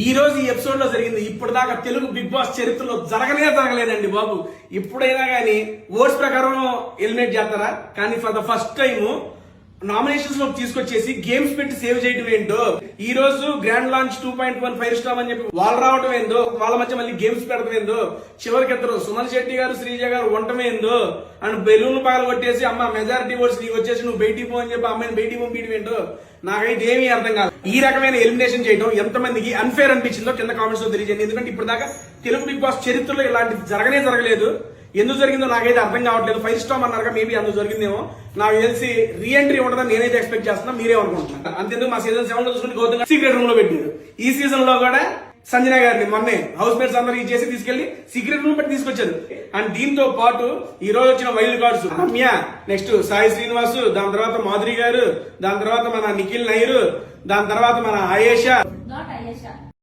ఈ రోజు ఈ ఎపిసోడ్ లో జరిగింది ఇప్పటిదాకా తెలుగు బిగ్ బాస్ చరిత్రలో జరగలేదండి బాబు. ఇప్పుడైనా కానీ ఓట్స్ ప్రకారం ఎలిమినేట్ చేస్తారా, కానీ for the first time nominations లో తీసుకొచ్చేసి గేమ్స్ పెట్టి సేవ్ చేయడం ఏంటో, ఈ రోజు గ్రాండ్ లాంచ్ 2.1 5 స్టార్ అని చెప్పి వాళ్ళు రావడం ఏందో, వాళ్ళ మధ్య మళ్ళీ గేమ్స్ పెడతాం ఏందో, చివరికి ఇద్దరు సుమన్ శెట్టి గారు శ్రీజ గారు వంటమేందో అండ్ బెలూన్ పగల కొట్టేసి అమ్మ మెజారిటీ ఓట్స్ నీకు వచ్చేసి నువ్వు బయటికి పో అని చెప్పి అమ్మాయిని బయటికి పంపించడం ఏంటో నాకైతే ఏమీ అర్థం కాదు. ఈ రకమైన ఎలిమినేషన్ చేయడం ఎంతమందికి అన్ఫేర్ అనిపించిందో కింద కామెంట్స్ లో తెలియజేయండి. ఎందుకంటే ఇప్పుడు దాకా తెలుగు బిగ్ బాస్ చరిత్రలో ఇలాంటిది జరగలేదు. ఎందుకు జరిగిందో నాకైతే అర్థం కావట్లేదు. 5 స్టార్ అన్నారుగా, మేబీ అందుకు జరిగిందేమో. నాకు తెలిసి రీ ఎంట్రీ ఉంటుందని నేనైతే ఎక్స్పెక్ట్ చేస్తున్నా. మీరే అనుకుంటున్నారు? అంతేందుకు మా సీజన్ 7 లో చూసుకుంటే గౌతమ్ సీక్రెట్ రూమ్ లో పెట్టారు. ఈ సీజన్ లో కూడా సంజన గారిని మొన్నే హౌస్ మేట్స్ అందరికి చేసి తీసుకెళ్లి సీక్రెట్ రూమ్ పెట్టి తీసుకొచ్చారు. అండ్ దీంతో పాటు ఈ రోజు వచ్చిన wild cards Ramya, next Sai Srinivas, దాని తర్వాత మాధురి గారు, దాని తర్వాత మన నిఖిల్ నైర్, దాని తర్వాత మన ఆయేషా,